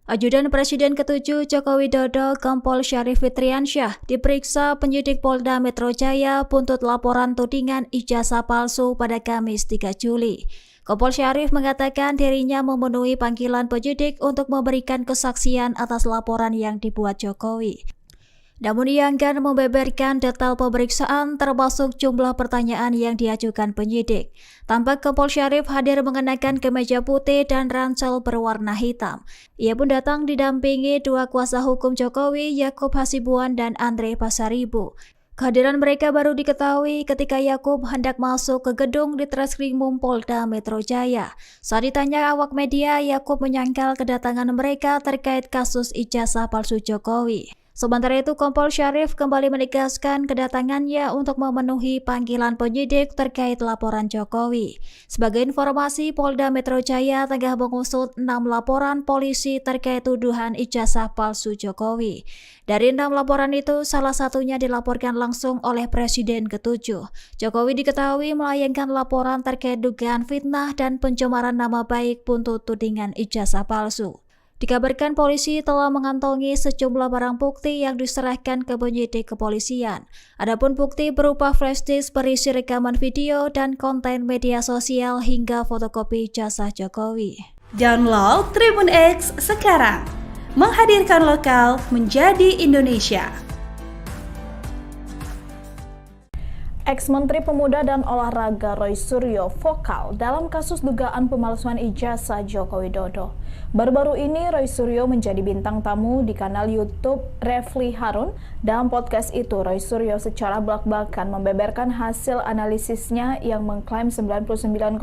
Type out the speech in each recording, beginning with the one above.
Ajudan Presiden ke-7 Joko Widodo, Kompol Syarif Fitriansyah, diperiksa penyidik Polda Metro Jaya buntut laporan tudingan ijazah palsu pada Kamis 3 Juli. Kompol Syarif mengatakan dirinya memenuhi panggilan penyidik untuk memberikan kesaksian atas laporan yang dibuat Jokowi. Namun ia enggan membeberkan detail pemeriksaan termasuk jumlah pertanyaan yang diajukan penyidik. Tampak Kompol Syarif hadir mengenakan kemeja putih dan ransel berwarna hitam. Ia pun datang didampingi dua kuasa hukum Jokowi, Yakub Hasibuan dan Andre Pasaribu. Kehadiran mereka baru diketahui ketika Yakub hendak masuk ke gedung di Treskrimum Polda Metro Jaya. Saat ditanya awak media, Yakub menyangkal kedatangan mereka terkait kasus ijazah palsu Jokowi. Sementara itu, Kompol Syarif kembali menegaskan kedatangannya untuk memenuhi panggilan penyidik terkait laporan Jokowi. Sebagai informasi, Polda Metro Jaya tengah mengusut 6 laporan polisi terkait tuduhan ijazah palsu Jokowi. Dari 6 laporan itu, salah satunya dilaporkan langsung oleh Presiden ke-7. Jokowi diketahui melayangkan laporan terkait dugaan fitnah dan pencemaran nama baik buntut tudingan ijazah palsu. Dikabarkan polisi telah mengantongi sejumlah barang bukti yang diserahkan ke penyidik kepolisian. Adapun bukti berupa flash disk berisi rekaman video dan konten media sosial hingga fotokopi ijazah Jokowi. Download Tribun X sekarang, menghadirkan lokal menjadi Indonesia. Ex-Menteri Pemuda dan Olahraga Roy Suryo vokal dalam kasus dugaan pemalsuan ijazah Joko Widodo. Baru-baru ini Roy Suryo menjadi bintang tamu di kanal YouTube Refli Harun. Dalam podcast itu, Roy Suryo secara belak-belakan membeberkan hasil analisisnya yang mengklaim 99,9%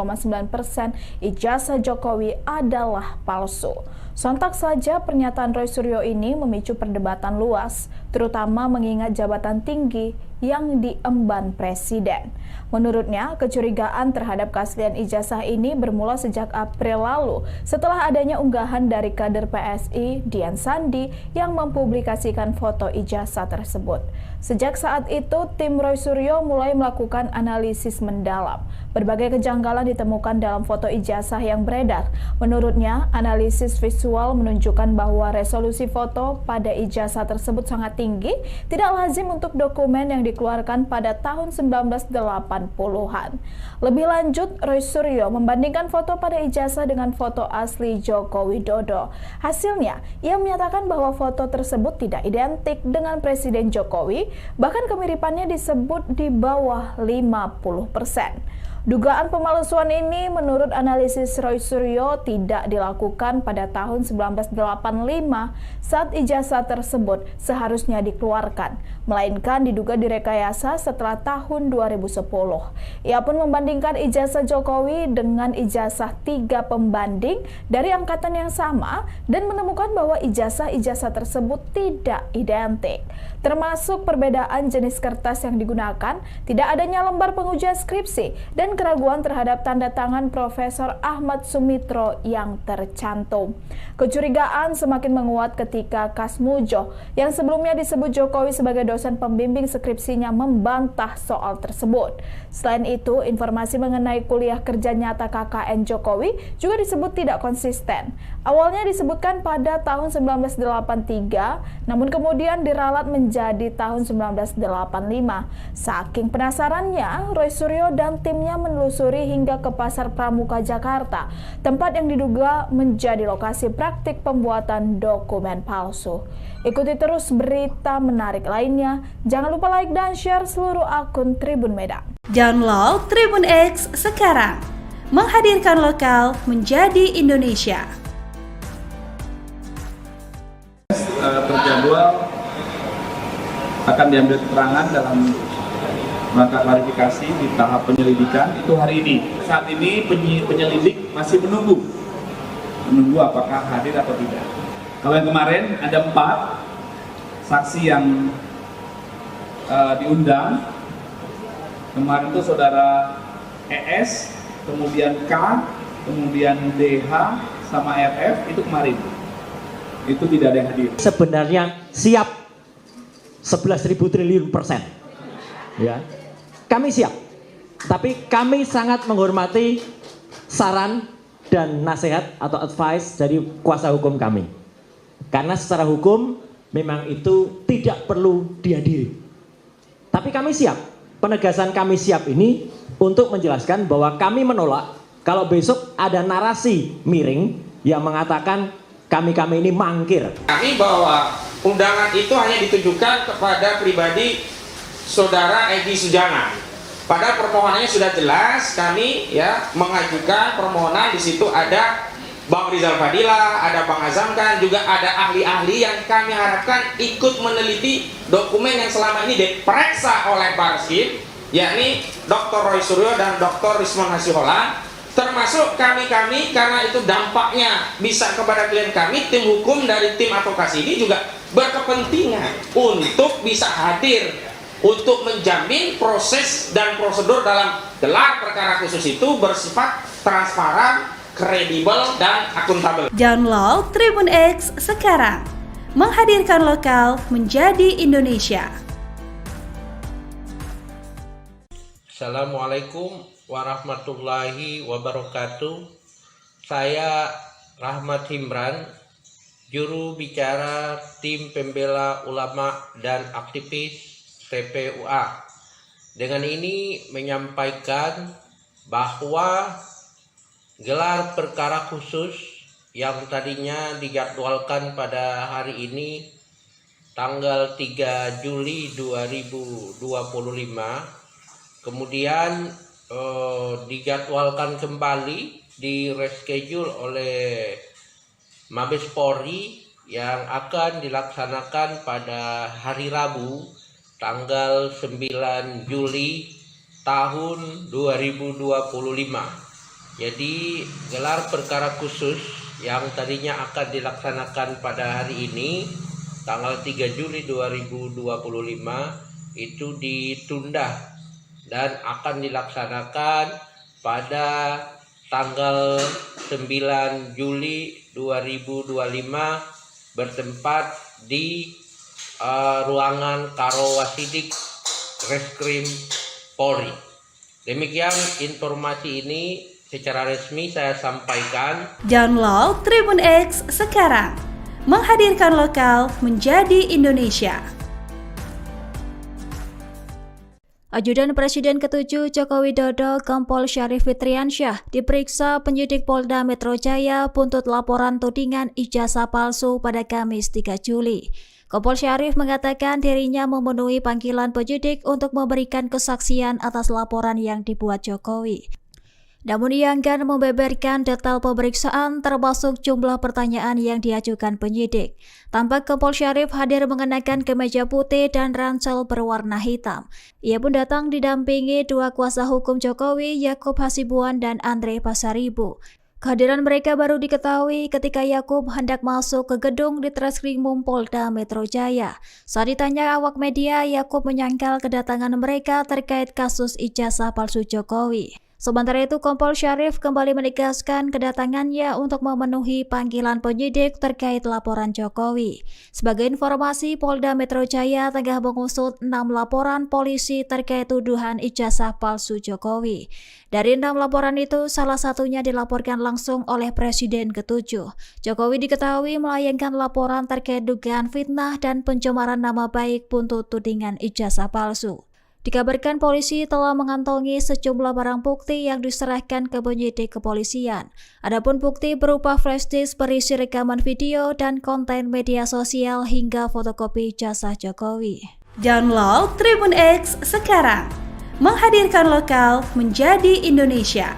ijazah Jokowi adalah palsu. Sontak saja pernyataan Roy Suryo ini memicu perdebatan luas, terutama mengingat jabatan tinggi yang diemban Presiden. Menurutnya, kecurigaan terhadap keaslian ijazah ini bermula sejak April lalu setelah adanya unggahan dari kader PSI, Dian Sandi, yang mempublikasikan foto ijazah tersebut. Sejak saat itu, tim Roy Suryo mulai melakukan analisis mendalam. Berbagai kejanggalan ditemukan dalam foto ijazah yang beredar. Menurutnya, analisis visual menunjukkan bahwa resolusi foto pada ijazah tersebut sangat tinggi, tidak lazim untuk dokumen yang dikeluarkan pada tahun 1980-an. Lebih lanjut, Roy Suryo membandingkan foto pada ijazah dengan foto asli Joko Widodo. Hasilnya, ia menyatakan bahwa foto tersebut tidak identik dengan Presiden Jokowi, bahkan kemiripannya disebut di bawah 50%. Dugaan pemalsuan ini menurut analisis Roy Suryo tidak dilakukan pada tahun 1985 saat ijazah tersebut seharusnya dikeluarkan, melainkan diduga direkayasa setelah tahun 2010. Ia pun membandingkan ijazah Jokowi dengan ijazah 3 pembanding dari angkatan yang sama dan menemukan bahwa ijazah-ijazah tersebut tidak identik. Termasuk perbedaan jenis kertas yang digunakan, tidak adanya lembar pengujian skripsi, dan keraguan terhadap tanda tangan Profesor Ahmad Sumitro yang tercantum. Kecurigaan semakin menguat ketika Kasmujo, yang sebelumnya disebut Jokowi sebagai dosen pembimbing skripsinya, membantah soal tersebut. Selain itu, informasi mengenai kuliah kerja nyata KKN Jokowi juga disebut tidak konsisten. Awalnya disebutkan pada tahun 1983, namun kemudian diralat menjadi tahun 1985. Saking penasarannya, Roy Suryo dan timnya menelusuri hingga ke Pasar Pramuka Jakarta, tempat yang diduga menjadi lokasi praktik pembuatan dokumen palsu. Ikuti terus berita menarik lainnya. Jangan lupa like dan share seluruh akun Tribun Medan. Download Tribun X sekarang, menghadirkan lokal menjadi Indonesia. Terjadwal akan diambil keterangan dalam rangka klarifikasi di tahap penyelidikan itu hari ini. Saat ini penyelidik masih menunggu apakah hadir atau tidak. Kalau yang kemarin ada 4 saksi yang diundang. Kemarin itu saudara ES, kemudian K, kemudian DH, sama RF, itu kemarin. Itu tidak ada yang hadir. Sebenarnya siap 11.000 triliun %. Ya. Kami siap. Tapi kami sangat menghormati saran dan nasihat atau advice dari kuasa hukum kami. Karena secara hukum memang itu tidak perlu dihadiri. Tapi kami siap, penegasan kami siap ini untuk menjelaskan bahwa kami menolak kalau besok ada narasi miring yang mengatakan kami ini mangkir. Kami bahwa undangan itu hanya ditujukan kepada pribadi Saudara Egy Sujana. Padahal permohonannya sudah jelas, kami ya mengajukan permohonan, di situ ada Bang Rizal Fadila, ada Bang Azamkan, juga ada ahli-ahli yang kami harapkan ikut meneliti dokumen yang selama ini diperiksa oleh Barskrim, yakni Dr. Roy Suryo dan Dr. Rismon Hasiholan, termasuk kami karena itu dampaknya bisa kepada klien kami. Tim hukum dari tim advokasi ini juga berkepentingan untuk bisa hadir untuk menjamin proses dan prosedur dalam gelar perkara khusus itu bersifat transparan, kredibel, dan akuntabel. Download Tribun X sekarang, menghadirkan lokal menjadi Indonesia. Assalamualaikum warahmatullahi wabarakatuh. Saya Rahmat Himran, juru bicara tim pembela ulama dan aktivis TPUA. Dengan ini menyampaikan bahwa gelar perkara khusus yang tadinya dijadwalkan pada hari ini tanggal 3 Juli 2025 kemudian dijadwalkan kembali, di reschedule oleh Mabes Polri yang akan dilaksanakan pada hari Rabu tanggal 9 Juli tahun 2025. Jadi gelar perkara khusus yang tadinya akan dilaksanakan pada hari ini tanggal 3 Juli 2025 itu ditunda dan akan dilaksanakan pada tanggal 9 Juli 2025 bertempat di ruangan Karowasidik Reskrim Polri. Demikian informasi ini secara resmi saya sampaikan. Download Tribun X sekarang, menghadirkan lokal menjadi Indonesia. Ajudan Presiden ke-7 Joko Widodo Kompol Syarif Fitriansyah diperiksa penyidik Polda Metro Jaya buntut laporan tudingan ijazah palsu pada Kamis 3 Juli. Kompol Syarif mengatakan dirinya memenuhi panggilan penyidik untuk memberikan kesaksian atas laporan yang dibuat Jokowi. Namun ia enggan membeberkan detail pemeriksaan termasuk jumlah pertanyaan yang diajukan penyidik. Tampak Kompol Syarif hadir mengenakan kemeja putih dan ransel berwarna hitam. Ia pun datang didampingi dua kuasa hukum Jokowi, Yakub Hasibuan dan Andre Pasaribu. Kehadiran mereka baru diketahui ketika Yakub hendak masuk ke gedung di Treskrimum Polda Metro Jaya. Saat ditanya awak media, Yakub menyangkal kedatangan mereka terkait kasus ijazah palsu Jokowi. Sementara itu, Kompol Syarif kembali menegaskan kedatangannya untuk memenuhi panggilan penyidik terkait laporan Jokowi. Sebagai informasi, Polda Metro Jaya tengah mengusut 6 laporan polisi terkait tuduhan ijazah palsu Jokowi. Dari 6 laporan itu, salah satunya dilaporkan langsung oleh Presiden ke-7. Jokowi diketahui melayangkan laporan terkait dugaan fitnah dan pencemaran nama baik buntut tudingan ijazah palsu. Dikabarkan polisi telah mengantongi sejumlah barang bukti yang diserahkan ke penyidik kepolisian. Adapun bukti berupa flash disk berisi rekaman video dan konten media sosial hingga fotokopi ijazah Jokowi. Download Tribun X sekarang, menghadirkan lokal menjadi Indonesia.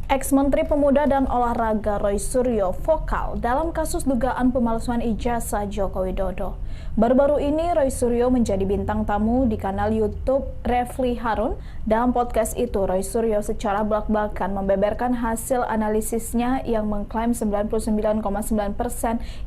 Ex-Menteri Pemuda dan Olahraga Roy Suryo vokal dalam kasus dugaan pemalsuan ijazah Joko Widodo. Baru-baru ini Roy Suryo menjadi bintang tamu di kanal YouTube Refli Harun. Dalam podcast itu, Roy Suryo secara belak-belakan membeberkan hasil analisisnya yang mengklaim 99,9%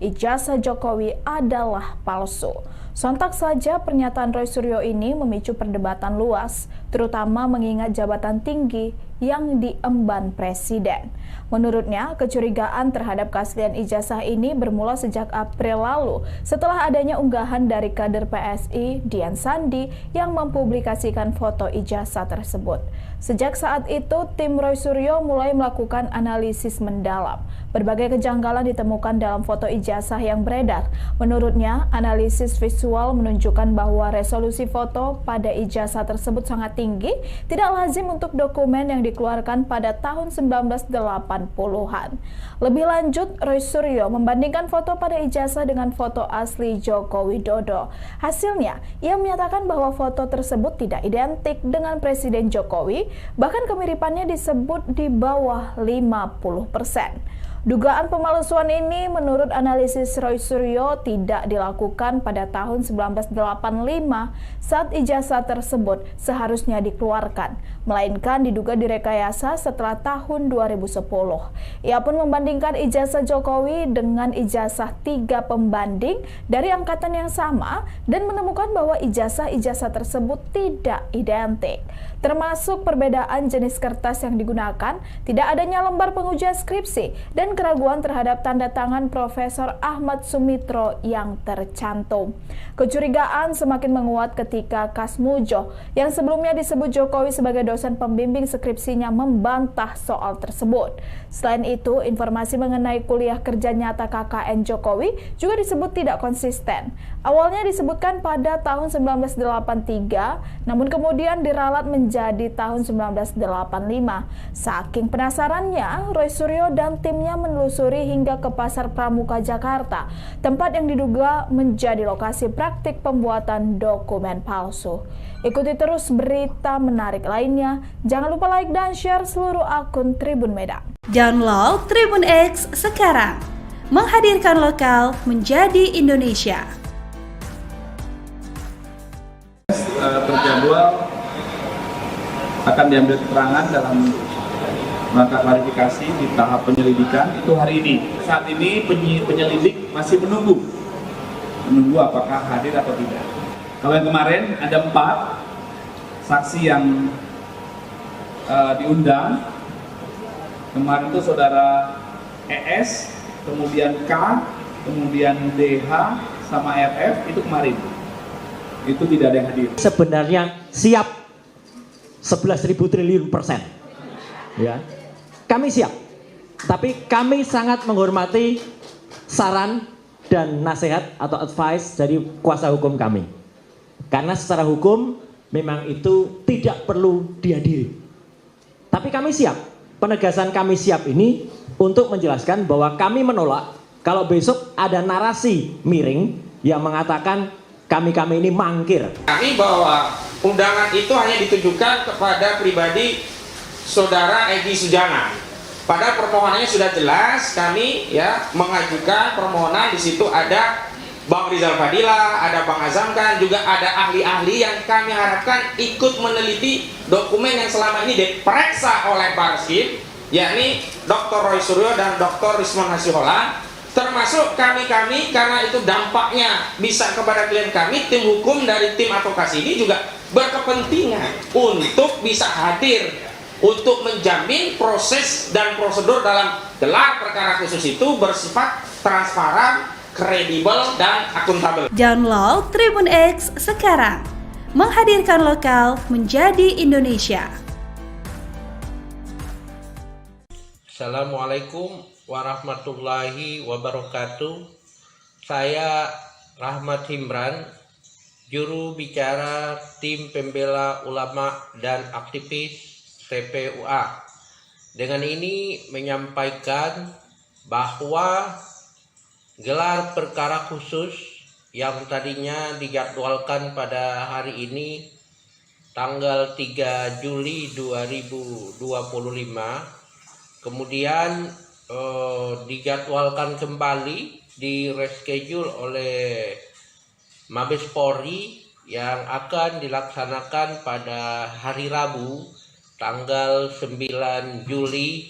ijazah Jokowi adalah palsu. Sontak saja pernyataan Roy Suryo ini memicu perdebatan luas, terutama mengingat jabatan tinggi yang diemban Presiden. Menurutnya, kecurigaan terhadap keaslian ijazah ini bermula sejak April lalu setelah adanya adanya unggahan dari kader PSI, Dian Sandi, yang mempublikasikan foto ijazah tersebut. Sejak saat itu, tim Roy Suryo mulai melakukan analisis mendalam. Berbagai kejanggalan ditemukan dalam foto ijazah yang beredar. Menurutnya, analisis visual menunjukkan bahwa resolusi foto pada ijazah tersebut sangat tinggi, tidak lazim untuk dokumen yang dikeluarkan pada tahun 1980-an. Lebih lanjut, Roy Suryo membandingkan foto pada ijazah dengan foto asli Joko Widodo. Hasilnya, ia menyatakan bahwa foto tersebut tidak identik dengan Presiden Jokowi, bahkan kemiripannya disebut di bawah 50%. Dugaan pemalsuan ini menurut analisis Roy Suryo tidak dilakukan pada tahun 1985 saat ijazah tersebut seharusnya dikeluarkan, melainkan diduga direkayasa setelah tahun 2010. Ia pun membandingkan ijazah Jokowi dengan ijazah 3 pembanding dari angkatan yang sama dan menemukan bahwa ijazah-ijazah tersebut tidak identik. Termasuk perbedaan jenis kertas yang digunakan, tidak adanya lembar pengujian skripsi, dan keraguan terhadap tanda tangan Profesor Ahmad Sumitro yang tercantum. Kecurigaan semakin menguat ketika Kasmujo, yang sebelumnya disebut Jokowi sebagai dosen pembimbing skripsinya, membantah soal tersebut. Selain itu, informasi mengenai kuliah kerja nyata KKN Jokowi juga disebut tidak konsisten. Awalnya disebutkan pada tahun 1983, namun kemudian diralat menjadi tahun 1985. Saking penasarannya, Roy Suryo dan timnya menelusuri hingga ke Pasar Pramuka Jakarta, tempat yang diduga menjadi lokasi praktik pembuatan dokumen palsu. Ikuti terus berita menarik lainnya. Jangan lupa like dan share seluruh akun Tribun Medan. Download Tribun X sekarang. Menghadirkan lokal menjadi Indonesia. Terjadwal akan diambil keterangan dalam rangka klarifikasi di tahap penyelidikan itu hari ini. Saat ini penyelidik masih menunggu apakah hadir atau tidak. Kalau yang kemarin ada 4 saksi yang diundang. Kemarin itu saudara ES, kemudian K, kemudian DH, sama RF, itu kemarin. Itu tidak ada yang hadir. Sebenarnya siap 11.000 triliun %. Ya. Kami siap. Tapi kami sangat menghormati saran dan nasihat atau advice dari kuasa hukum kami. Karena secara hukum memang itu tidak perlu dihadiri. Tapi kami siap. Penegasan kami siap ini untuk menjelaskan bahwa kami menolak kalau besok ada narasi miring yang mengatakan kami ini mangkir. Kami bahwa undangan itu hanya ditujukan kepada pribadi saudara Egy Sujana. Pada permohonannya sudah jelas, kami mengajukan permohonan. Di situ ada Bang Rizal Fadila, ada Bang Azamkan, juga ada ahli-ahli yang kami harapkan ikut meneliti dokumen yang selama ini diperiksa oleh Barskrim, yakni Dr. Roy Suryo dan Dr. Rismon Hasiholan, termasuk kami karena itu dampaknya bisa kepada klien kami. Tim hukum dari tim advokasi ini juga berkepentingan untuk bisa hadir untuk menjamin proses dan prosedur dalam gelar perkara khusus itu bersifat transparan, kredibel, dan akuntabel. Download Tribun X sekarang. Menghadirkan lokal menjadi Indonesia. Assalamualaikum warahmatullahi wabarakatuh. Saya Rahmat Himran, juru bicara tim pembela ulama dan aktivis TPUA. Dengan ini menyampaikan bahwa gelar perkara khusus yang tadinya dijadwalkan pada hari ini tanggal 3 Juli 2025 kemudian dijadwalkan kembali, di reschedule oleh Mabes Polri yang akan dilaksanakan pada hari Rabu tanggal 9 Juli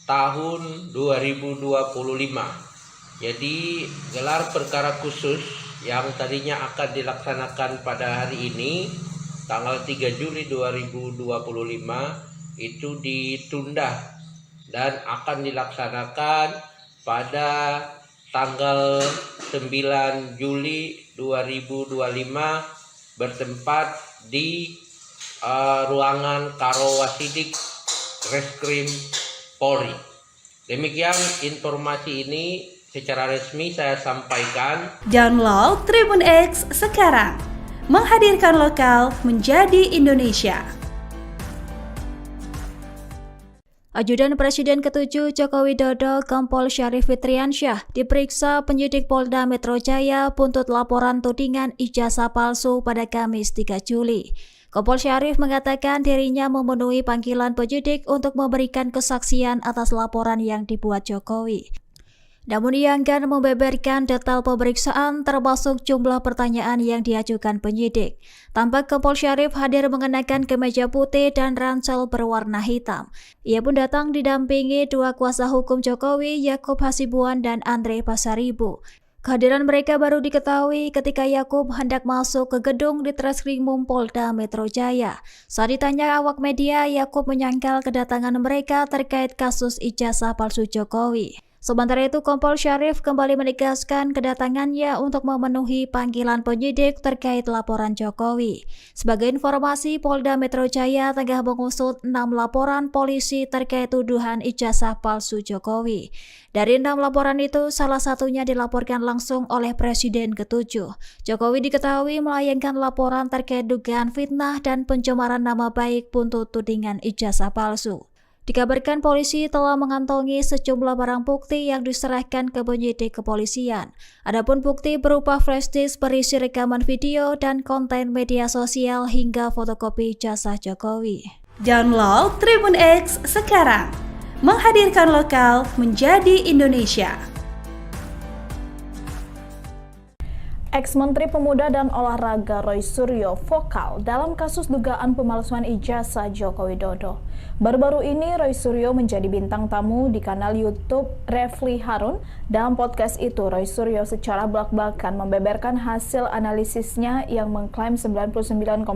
tahun 2025. Jadi gelar perkara khusus yang tadinya akan dilaksanakan pada hari ini tanggal 3 Juli 2025 itu ditunda dan akan dilaksanakan pada tanggal 9 Juli 2025 bertempat di ruangan Karo Wasidik Reskrim Polri. Demikian informasi ini secara resmi saya sampaikan. Download Tribun X sekarang, menghadirkan lokal menjadi Indonesia. Ajudan Presiden ke-7 Joko Widodo Kompol Syarif Fitriansyah diperiksa penyidik Polda Metro Jaya buntut laporan tudingan ijazah palsu pada Kamis 3 Juli. Kompol Syarif mengatakan dirinya memenuhi panggilan penyidik untuk memberikan kesaksian atas laporan yang dibuat Jokowi. Namun ia enggan membeberkan detail pemeriksaan termasuk jumlah pertanyaan yang diajukan penyidik. Tampak Kompol Syarif hadir mengenakan kemeja putih dan ransel berwarna hitam. Ia pun datang didampingi dua kuasa hukum Jokowi, Yakub Hasibuan dan Andre Pasaribu. Kehadiran mereka baru diketahui ketika Yakub hendak masuk ke gedung di Treskrimum Polda Metro Jaya. Saat ditanya awak media, Yakub menyangkal kedatangan mereka terkait kasus ijazah palsu Jokowi. Sementara itu, Kompol Syarif kembali menegaskan kedatangannya untuk memenuhi panggilan penyidik terkait laporan Jokowi. Sebagai informasi, Polda Metro Jaya tengah mengusut 6 laporan polisi terkait tuduhan ijazah palsu Jokowi. Dari 6 laporan itu, salah satunya dilaporkan langsung oleh Presiden ke-7. Jokowi diketahui melayangkan laporan terkait dugaan fitnah dan pencemaran nama baik buntut tudingan ijazah palsu. Dikabarkan polisi telah mengantongi sejumlah barang bukti yang diserahkan ke penyidik kepolisian. Adapun bukti berupa flash disk berisi rekaman video dan konten media sosial hingga fotokopi ijazah Jokowi. Download Tribun X sekarang, menghadirkan lokal menjadi Indonesia. Ex-Menteri Pemuda dan Olahraga Roy Suryo vokal dalam kasus dugaan pemalsuan ijazah Joko Widodo. Baru-baru ini Roy Suryo menjadi bintang tamu di kanal YouTube Refli Harun. Dalam podcast itu, Roy Suryo secara belak-belakan membeberkan hasil analisisnya yang mengklaim 99,9%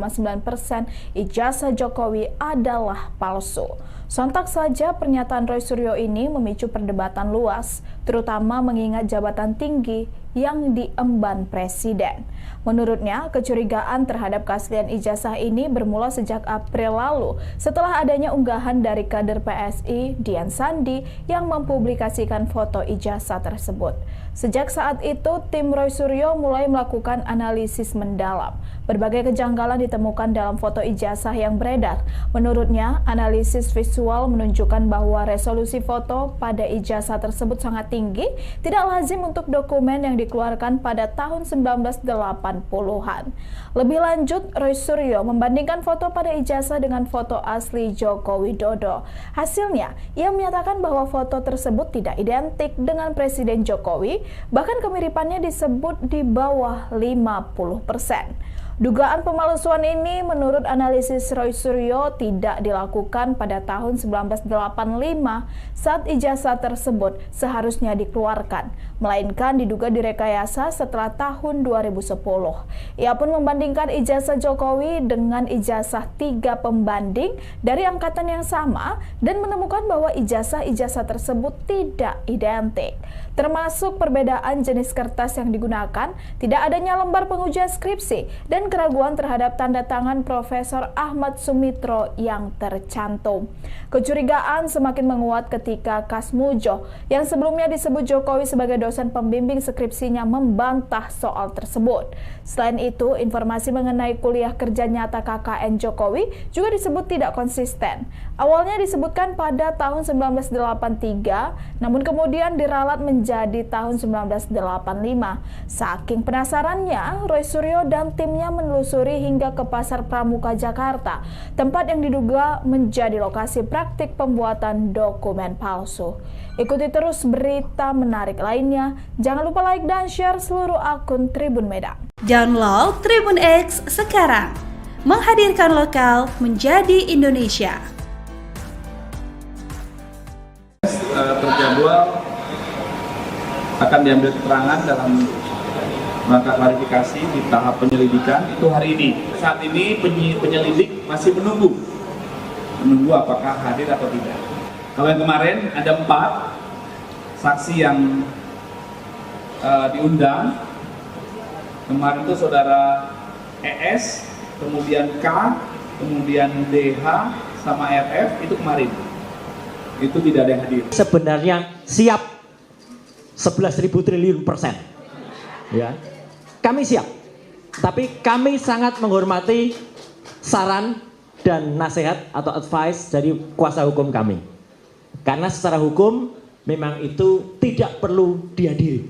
ijazah Jokowi adalah palsu. Sontak saja pernyataan Roy Suryo ini memicu perdebatan luas, terutama mengingat jabatan tinggi yang diemban Presiden. Menurutnya, kecurigaan terhadap keaslian ijazah ini bermula sejak April lalu setelah adanya unggahan dari kader PSI, Dian Sandi, yang mempublikasikan foto ijazah tersebut. Sejak saat itu, tim Roy Suryo mulai melakukan analisis mendalam. Berbagai kejanggalan ditemukan dalam foto ijazah yang beredar. Menurutnya, analisis visual menunjukkan bahwa resolusi foto pada ijazah tersebut sangat tinggi, tidak lazim untuk dokumen yang dikeluarkan pada tahun 1980-an. Lebih lanjut, Roy Suryo membandingkan foto pada ijazah dengan foto asli Joko Widodo. Hasilnya, ia menyatakan bahwa foto tersebut tidak identik dengan Presiden Jokowi, bahkan kemiripannya disebut di bawah 50%. Dugaan pemalsuan ini menurut analisis Roy Suryo tidak dilakukan pada tahun 1985 saat ijazah tersebut seharusnya dikeluarkan, melainkan diduga direkayasa setelah tahun 2010. Ia pun membandingkan ijazah Jokowi dengan ijazah 3 pembanding dari angkatan yang sama dan menemukan bahwa ijazah-ijazah tersebut tidak identik. Termasuk perbedaan jenis kertas yang digunakan, tidak adanya lembar pengujian skripsi, dan keraguan terhadap tanda tangan Profesor Ahmad Sumitro yang tercantum. Kecurigaan semakin menguat ketika Kasmujo, yang sebelumnya disebut Jokowi sebagai dosen pembimbing skripsinya, membantah soal tersebut. Selain itu, informasi mengenai kuliah kerja nyata KKN Jokowi juga disebut tidak konsisten. Awalnya disebutkan pada tahun 1983, namun kemudian diralat menjadi tahun 1985. Saking penasarannya, Roy Suryo dan timnya menelusuri hingga ke Pasar Pramuka Jakarta, tempat yang diduga menjadi lokasi praktik pembuatan dokumen palsu. Ikuti terus berita menarik lainnya. Jangan lupa like dan share seluruh akun Tribun Medan. Download Tribun X sekarang, menghadirkan lokal menjadi Indonesia. Terjadwal akan diambil keterangan dalam rangka klarifikasi di tahap penyelidikan itu hari ini. Saat ini penyelidik masih menunggu apakah hadir atau tidak. Kalau yang kemarin ada 4 saksi yang diundang, Kemarin itu saudara ES, kemudian K, kemudian DH, sama RF, itu kemarin. Itu tidak ada yang hadir. Sebenarnya siap 11.000 triliun %. Ya. Kami siap. Tapi kami sangat menghormati saran dan nasihat atau advice dari kuasa hukum kami. Karena secara hukum memang itu tidak perlu dihadiri.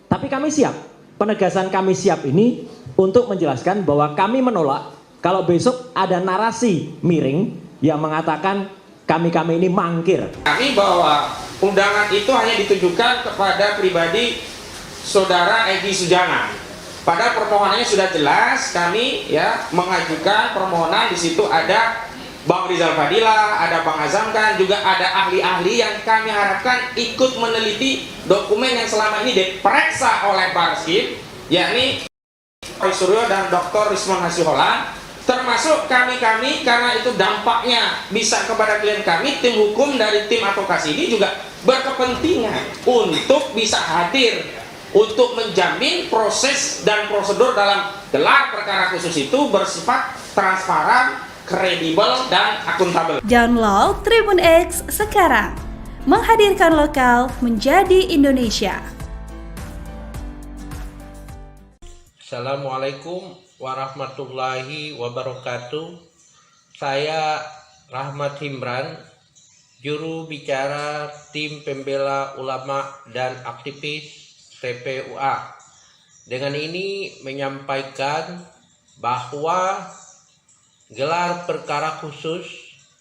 Tapi kami siap. Penegasan kami siap ini untuk menjelaskan bahwa kami menolak kalau besok ada narasi miring yang mengatakan kami ini mangkir. Kami bahwa undangan itu hanya ditujukan kepada pribadi saudara Egy Sujana. Pada permohonannya sudah jelas, kami ya mengajukan permohonan, di situ ada Bang Rizal Fadila, ada Bang Azamkan, juga ada ahli-ahli yang kami harapkan ikut meneliti dokumen yang selama ini diperiksa oleh Barskim, yakni Roy Suryo dan Dr. Rismon Hasiholan, termasuk kami karena itu dampaknya bisa kepada klien kami. Tim hukum dari tim advokasi ini juga berkepentingan untuk bisa hadir untuk menjamin proses dan prosedur dalam gelar perkara khusus itu bersifat transparan, kredibel, dan akuntabel. Download Tribun X sekarang, menghadirkan lokal menjadi Indonesia. Assalamualaikum warahmatullahi wabarakatuh. Saya Rahmat Himran, juru bicara tim pembela ulama dan aktivis TPUA. Dengan ini menyampaikan bahwa gelar perkara khusus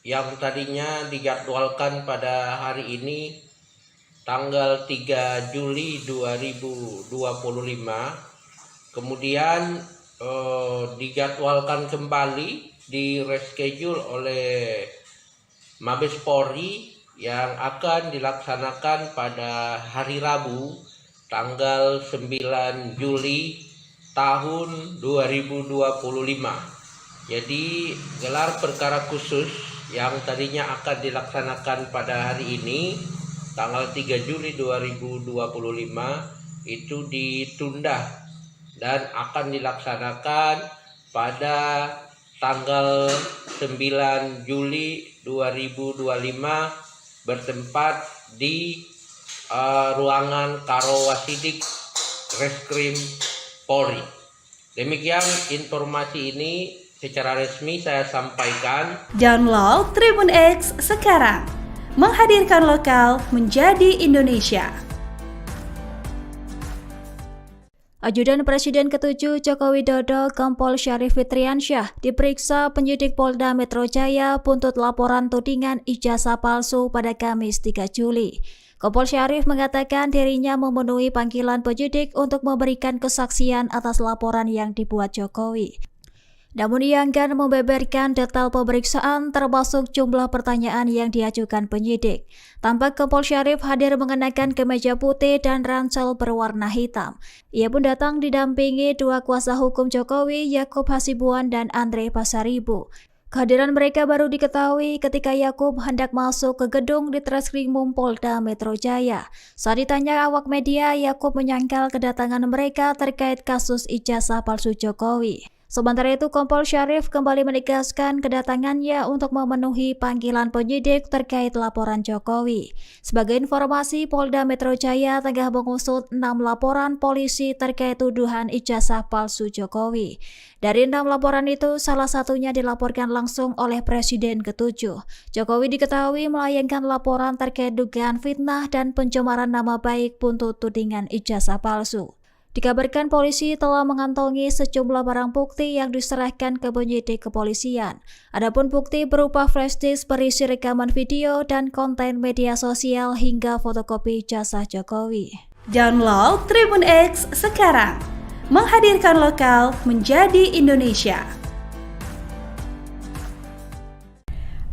yang tadinya dijadwalkan pada hari ini tanggal 3 Juli 2025 kemudian dijadwalkan kembali, di reschedule oleh Mabes Polri yang akan dilaksanakan pada hari Rabu tanggal 9 Juli tahun 2025. Jadi gelar perkara khusus yang tadinya akan dilaksanakan pada hari ini tanggal 3 Juli 2025 itu ditunda dan akan dilaksanakan pada tanggal 9 Juli 2025 bertempat di ruangan Karo Wasidik Reskrim Polri. Demikian informasi ini secara resmi saya sampaikan. Download Tribun X sekarang, menghadirkan lokal menjadi Indonesia. Ajudan Presiden ke-7 Joko Widodo Kompol Syarif Fitriansyah diperiksa penyidik Polda Metro Jaya buntut laporan tudingan ijazah palsu pada Kamis 3 Juli. Kompol Syarif mengatakan dirinya memenuhi panggilan penyidik untuk memberikan kesaksian atas laporan yang dibuat Jokowi. Namun ia enggan membeberkan detail pemeriksaan termasuk jumlah pertanyaan yang diajukan penyidik. Tampak Kompol Syarif hadir mengenakan kemeja putih dan ransel berwarna hitam. Ia pun datang didampingi dua kuasa hukum Jokowi, Yakub Hasibuan dan Andre Pasaribu. Kehadiran mereka baru diketahui ketika Yakub hendak masuk ke gedung di Treskrimum Polda Metro Jaya. Saat ditanya awak media, Yakub menyangkal kedatangan mereka terkait kasus ijazah palsu Jokowi. Sementara itu, Kompol Syarif kembali menegaskan kedatangannya untuk memenuhi panggilan penyidik terkait laporan Jokowi. Sebagai informasi, Polda Metro Jaya tengah mengusut 6 laporan polisi terkait tuduhan ijazah palsu Jokowi. Dari 6 laporan itu, salah satunya dilaporkan langsung oleh Presiden ke-7. Jokowi diketahui melayangkan laporan terkait dugaan fitnah dan pencemaran nama baik buntut tudingan ijazah palsu. Dikabarkan polisi telah mengantongi sejumlah barang bukti yang diserahkan ke penyidik kepolisian. Adapun bukti berupa flash disk berisi rekaman video dan konten media sosial hingga fotokopi ijazah Jokowi. Download Tribun X sekarang, menghadirkan lokal menjadi Indonesia.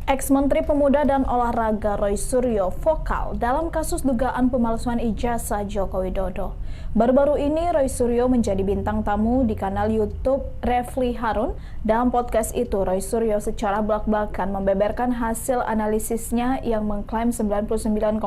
Ex-Menteri Pemuda dan Olahraga Roy Suryo vokal dalam kasus dugaan pemalsuan ijazah Joko Widodo. Baru-baru ini Roy Suryo menjadi bintang tamu di kanal YouTube Refli Harun. Dalam podcast itu, Roy Suryo secara belak-belakan membeberkan hasil analisisnya yang mengklaim 99,9%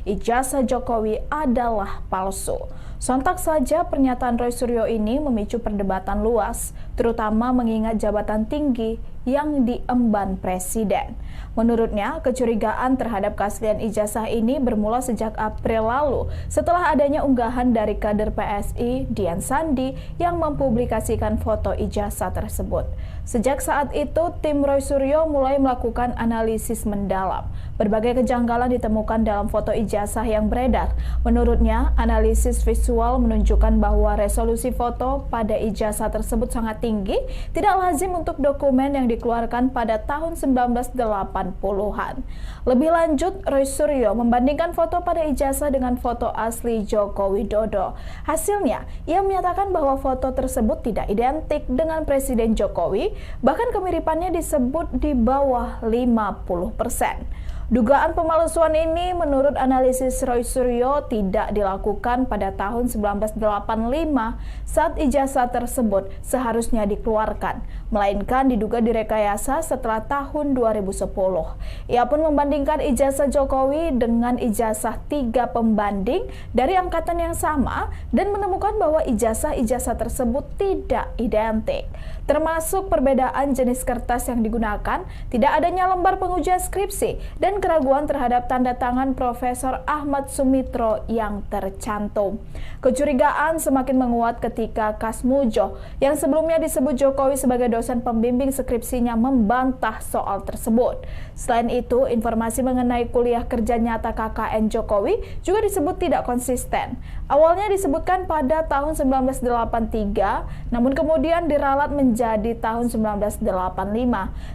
ijazah Jokowi adalah palsu. Sontak saja pernyataan Roy Suryo ini memicu perdebatan luas, terutama mengingat jabatan tinggi yang diemban Presiden. Menurutnya, kecurigaan terhadap keaslian ijazah ini bermula sejak April lalu setelah adanya unggahan dari kader PSI, Dian Sandi, yang mempublikasikan foto ijazah tersebut. Sejak saat itu, tim Roy Suryo mulai melakukan analisis mendalam. Berbagai kejanggalan ditemukan dalam foto ijazah yang beredar. Menurutnya, analisis visual menunjukkan bahwa resolusi foto pada ijazah tersebut sangat tinggi, tidak lazim untuk dokumen yang dikeluarkan pada tahun 1980-an. Lebih lanjut, Roy Suryo membandingkan foto pada ijazah dengan foto asli Joko Widodo. Hasilnya, ia menyatakan bahwa foto tersebut tidak identik dengan Presiden Jokowi, bahkan kemiripannya disebut di bawah 50%. Dugaan pemalsuan ini menurut analisis Roy Suryo tidak dilakukan pada tahun 1985 saat ijazah tersebut seharusnya dikeluarkan, melainkan diduga direkayasa setelah tahun 2010. Ia pun membandingkan ijazah Jokowi dengan ijazah 3 pembanding dari angkatan yang sama dan menemukan bahwa ijazah-ijazah tersebut tidak identik. Termasuk perbedaan jenis kertas yang digunakan, tidak adanya lembar pengujian skripsi, dan keraguan terhadap tanda tangan Profesor Ahmad Sumitro yang tercantum. Kecurigaan semakin menguat ketika Kasmujo, yang sebelumnya disebut Jokowi sebagai dosen pembimbing skripsinya, membantah soal tersebut. Selain itu, informasi mengenai kuliah kerja nyata KKN Jokowi juga disebut tidak konsisten. Awalnya disebutkan pada tahun 1983, namun kemudian diralat menjadi tahun 1985.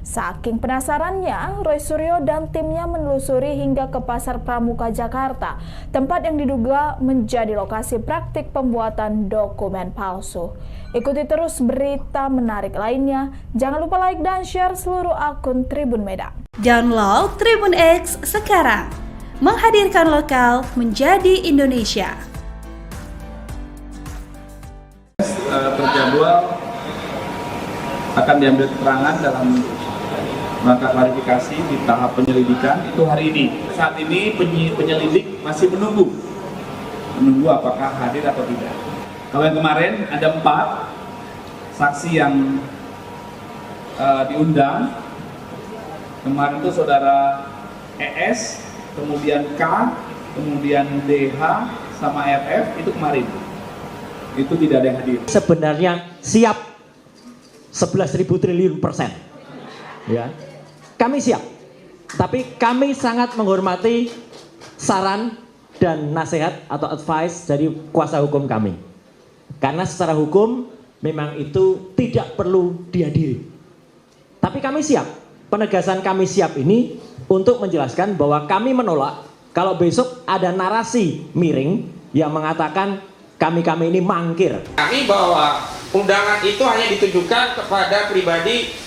Saking penasarannya, Roy Suryo dan timnya menelusuri hingga ke Pasar Pramuka Jakarta, tempat yang diduga menjadi lokasi praktik pembuatan dokumen palsu. Ikuti terus berita menarik lainnya. Jangan lupa like dan share seluruh akun Tribun Medan. Download Tribun X sekarang. Menghadirkan lokal menjadi Indonesia. Terjadwal akan diambil keterangan dalam rangka klarifikasi di tahap penyelidikan itu hari ini. Saat ini penyelidik masih menunggu apakah hadir atau tidak. Kalau yang kemarin ada 4 saksi yang diundang. Kemarin itu saudara ES, kemudian K, kemudian DH, sama RF, itu kemarin. Itu tidak ada yang hadir. Sebenarnya siap 11.000 triliun %. Ya. Kami siap. Tapi kami sangat menghormati saran dan nasihat atau advice dari kuasa hukum kami. Karena secara hukum memang itu tidak perlu dihadiri. Tapi kami siap. Penegasan kami siap ini untuk menjelaskan bahwa kami menolak kalau besok ada narasi miring yang mengatakan kami ini mangkir. Kami bahwa undangan itu hanya ditujukan kepada pribadi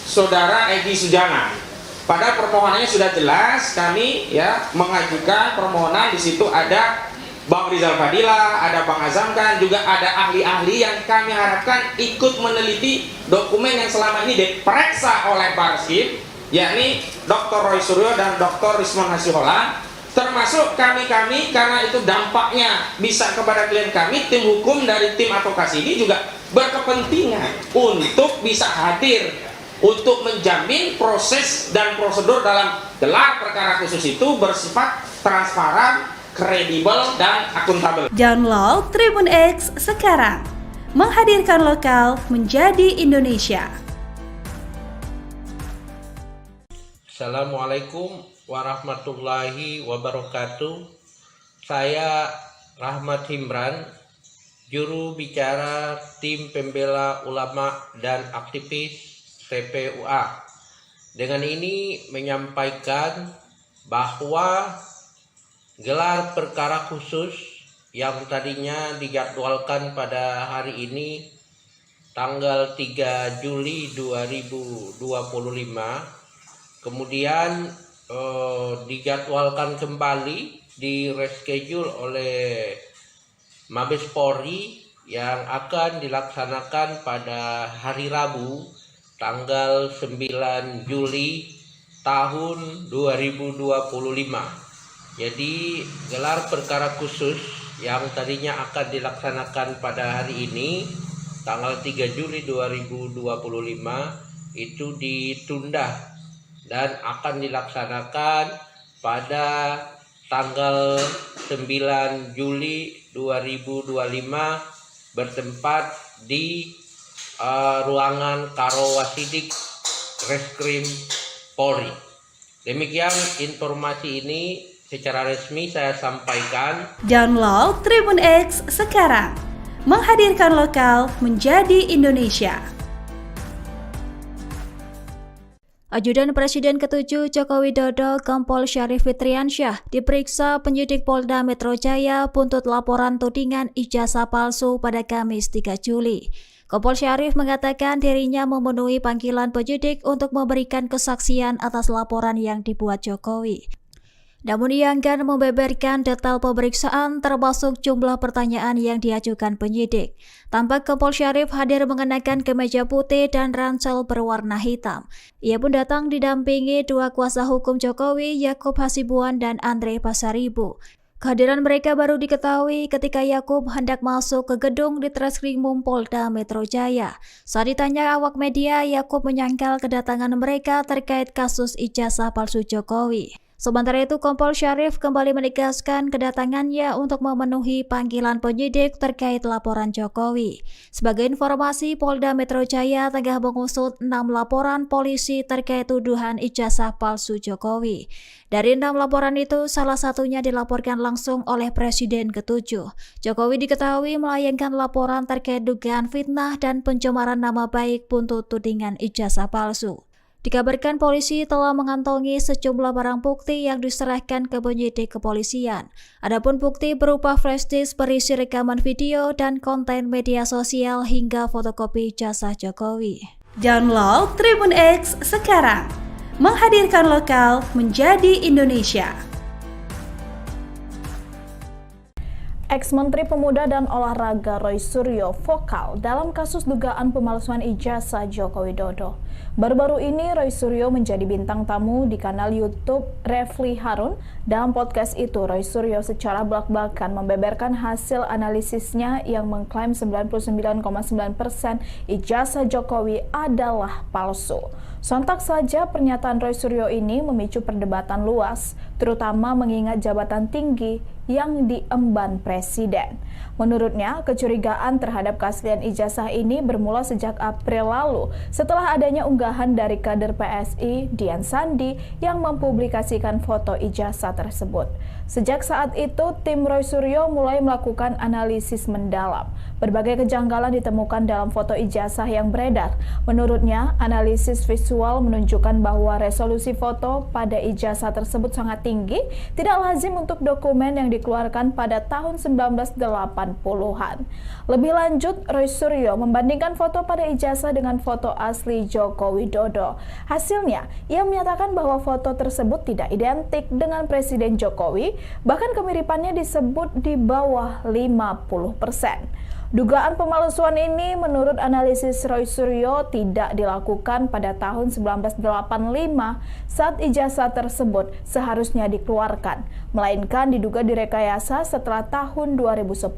saudara Egy Sujana. Pada permohonannya sudah jelas, kami mengajukan permohonan. Di situ ada Bang Rizal Fadila, ada Bang Azamkan, juga ada ahli-ahli yang kami harapkan ikut meneliti dokumen yang selama ini diperiksa oleh Barskim, yakni Dr. Roy Suryo dan Dr. Rismon Hasiholan, termasuk kami karena itu dampaknya bisa kepada klien kami. Tim hukum dari tim advokasi ini juga berkepentingan untuk bisa hadir untuk menjamin proses dan prosedur dalam gelar perkara khusus itu bersifat transparan, kredibel, dan akuntabel. Download Tribun X sekarang. Menghadirkan lokal menjadi Indonesia. Assalamualaikum warahmatullahi wabarakatuh. Saya Rahmat Himran, juru bicara tim pembela ulama dan aktivis TPUA. Dengan ini menyampaikan bahwa gelar perkara khusus yang tadinya dijadwalkan pada hari ini tanggal 3 Juli 2025 kemudian dijadwalkan kembali di reschedule oleh Mabes Polri yang akan dilaksanakan pada hari Rabu tanggal 9 Juli tahun 2025. Jadi gelar perkara khusus yang tadinya akan dilaksanakan pada hari ini tanggal 3 Juli 2025 itu ditunda dan akan dilaksanakan pada tanggal 9 Juli 2025 bertempat di ruangan Karawasidik Reskrim Polri. Demikian informasi ini secara resmi saya sampaikan. Download Tribun X sekarang, menghadirkan lokal menjadi Indonesia. Ajudan Presiden ke-7 Joko Widodo Kompol Syarif Fitriansyah diperiksa penyidik Polda Metro Jaya buntut laporan tudingan ijazah palsu pada Kamis 3 Juli. Kompol Syarif mengatakan dirinya memenuhi panggilan penyidik untuk memberikan kesaksian atas laporan yang dibuat Jokowi. Namun ia enggan membeberkan detail pemeriksaan termasuk jumlah pertanyaan yang diajukan penyidik. Tampak Kompol Syarif hadir mengenakan kemeja putih dan ransel berwarna hitam. Ia pun datang didampingi dua kuasa hukum Jokowi, Yakub Hasibuan dan Andre Pasaribu. Kehadiran mereka baru diketahui ketika Yakub hendak masuk ke gedung di Treskrimum Polda Metro Jaya. Saat ditanya awak media, Yakub menyangkal kedatangan mereka terkait kasus ijazah palsu Jokowi. Sementara itu, Kompol Syarif kembali menegaskan kedatangannya untuk memenuhi panggilan penyidik terkait laporan Jokowi. Sebagai informasi, Polda Metro Jaya tengah mengusut 6 laporan polisi terkait tuduhan ijazah palsu Jokowi. Dari 6 laporan itu, salah satunya dilaporkan langsung oleh Presiden ke-7. Jokowi diketahui melayangkan laporan terkait dugaan fitnah dan pencemaran nama baik buntut tudingan ijazah palsu. Dikabarkan polisi telah mengantongi sejumlah barang bukti yang diserahkan ke penyidik kepolisian. Adapun bukti berupa flash disk berisi rekaman video dan konten media sosial hingga fotokopi ijazah Jokowi. Download Tribun X sekarang, menghadirkan lokal menjadi Indonesia. Ex-Menteri Pemuda dan Olahraga Roy Suryo vokal dalam kasus dugaan pemalsuan ijazah Joko Widodo. Baru-baru ini Roy Suryo menjadi bintang tamu di kanal YouTube Refli Harun. Dalam podcast itu, Roy Suryo secara belak-belakan membeberkan hasil analisisnya yang mengklaim 99,9% ijazah Jokowi adalah palsu. Sontak saja pernyataan Roy Suryo ini memicu perdebatan luas, terutama mengingat jabatan tinggi yang diemban Presiden. Menurutnya, kecurigaan terhadap keaslian ijazah ini bermula sejak April lalu setelah adanya unggahan dari kader PSI, Dian Sandi, yang mempublikasikan foto ijazah tersebut. Sejak saat itu, tim Roy Suryo mulai melakukan analisis mendalam. Berbagai kejanggalan ditemukan dalam foto ijazah yang beredar. Menurutnya, analisis visual menunjukkan bahwa resolusi foto pada ijazah tersebut sangat tinggi, tidak lazim untuk dokumen yang dikeluarkan pada tahun 1980-an. Lebih lanjut, Roy Suryo membandingkan foto pada ijazah dengan foto asli Joko Widodo. Hasilnya, ia menyatakan bahwa foto tersebut tidak identik dengan Presiden Jokowi, bahkan kemiripannya disebut di bawah 50%. Dugaan pemalsuan ini menurut analisis Roy Suryo tidak dilakukan pada tahun 1985 saat ijazah tersebut seharusnya dikeluarkan, melainkan diduga direkayasa setelah tahun 2010.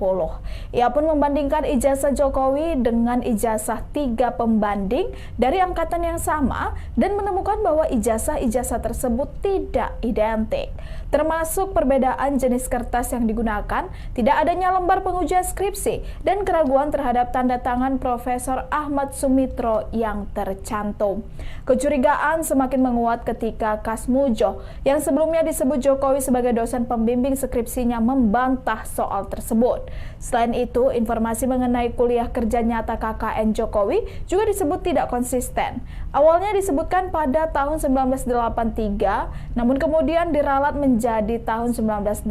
Ia pun membandingkan ijazah Jokowi dengan ijazah 3 pembanding dari angkatan yang sama dan menemukan bahwa ijazah-ijazah tersebut tidak identik. Termasuk perbedaan jenis kertas yang digunakan, tidak adanya lembar pengujian skripsi, dan keraguan terhadap tanda tangan Profesor Ahmad Sumitro yang tercantum. Kecurigaan semakin menguat ketika Kasmujo, yang sebelumnya disebut Jokowi sebagai dosen pembimbing skripsinya, membantah soal tersebut. Selain itu, informasi mengenai kuliah kerja nyata KKN Jokowi juga disebut tidak konsisten. Awalnya disebutkan pada tahun 1983, namun kemudian diralat menjadi tahun 1985.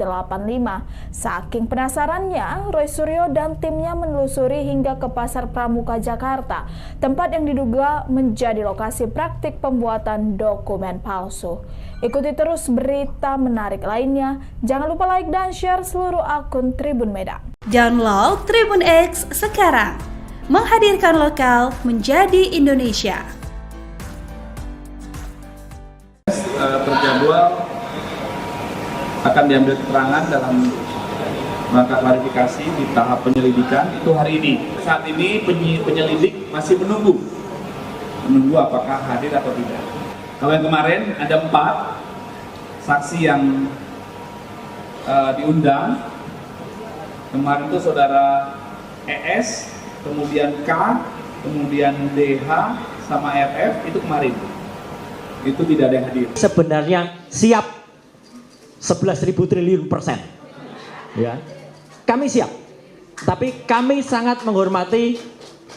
Saking penasarannya, Roy Suryo dan timnya menelusuri hingga ke Pasar Pramuka Jakarta, tempat yang diduga menjadi lokasi praktik pembuatan dokumen palsu. Ikuti terus berita menarik lainnya. Jangan lupa like dan share seluruh akun Tribun Medan. Download Tribun X sekarang. Menghadirkan lokal menjadi Indonesia. Terjadwal akan diambil keterangan dalam rangka klarifikasi di tahap penyelidikan itu hari ini. Saat ini penyelidik masih menunggu apakah hadir atau tidak. Kalau yang kemarin ada 4 saksi yang diundang. Kemarin itu saudara ES, kemudian K, kemudian DH, sama RF, itu kemarin. Itu tidak ada yang hadir. Sebenarnya siap 11.000 triliun %. Ya. Kami siap. Tapi kami sangat menghormati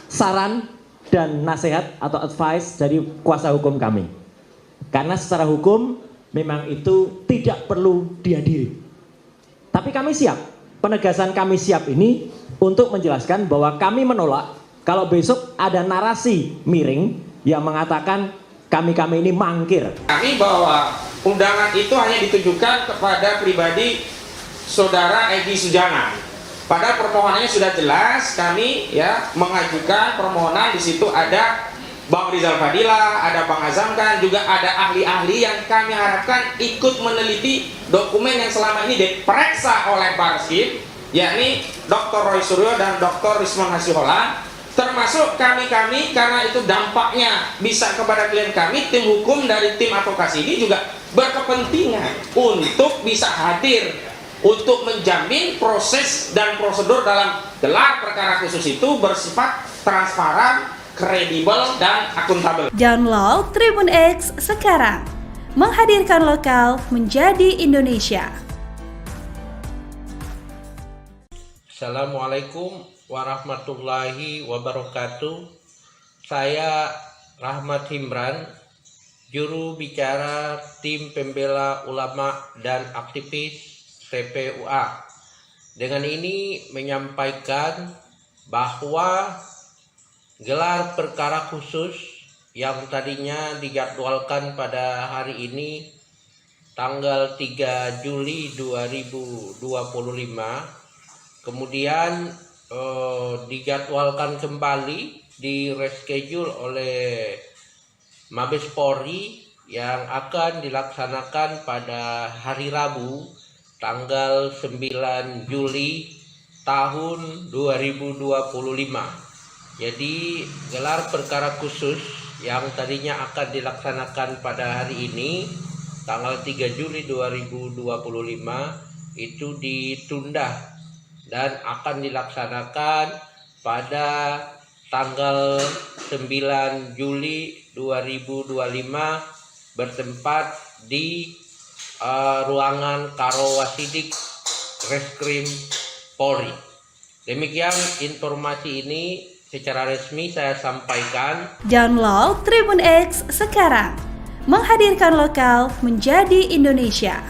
saran dan nasihat atau advice dari kuasa hukum kami. Karena secara hukum memang itu tidak perlu dihadiri. Tapi kami siap. Penegasan kami siap ini untuk menjelaskan bahwa kami menolak kalau besok ada narasi miring yang mengatakan kami ini mangkir. Kami bahwa undangan itu hanya ditujukan kepada pribadi saudara Egy Sujana. Pada permohonannya sudah jelas, kami mengajukan permohonan. Di situ ada Bang Rizal Fadila, ada Bang Azamkan, juga ada ahli-ahli yang kami harapkan ikut meneliti dokumen yang selama ini diperiksa oleh Barskrim, yakni Dr. Roy Suryo dan Dr. Rismon Hasiholan, termasuk kami karena itu dampaknya bisa kepada klien kami. Tim hukum dari tim advokasi ini juga berkepentingan untuk bisa hadir untuk menjamin proses dan prosedur dalam gelar perkara khusus itu bersifat transparan, kredibel, dan akuntabel. Download Tribun X sekarang. Menghadirkan lokal menjadi Indonesia. Assalamualaikum warahmatullahi wabarakatuh. Saya Rahmat Himran, juru bicara tim pembela ulama dan aktivis TPUA. Dengan ini menyampaikan bahwa gelar perkara khusus yang tadinya dijadwalkan pada hari ini tanggal 3 Juli 2025 kemudian dijadwalkan kembali, di reschedule oleh Mabes Polri yang akan dilaksanakan pada hari Rabu tanggal 9 Juli tahun 2025. Jadi gelar perkara khusus yang tadinya akan dilaksanakan pada hari ini tanggal 3 Juli 2025 itu ditunda dan akan dilaksanakan pada tanggal 9 Juli 2025 bertempat di ruangan Karowasidik Reskrim Polri. Demikian informasi ini secara resmi saya sampaikan. Download Tribun X sekarang. Menghadirkan lokal menjadi Indonesia.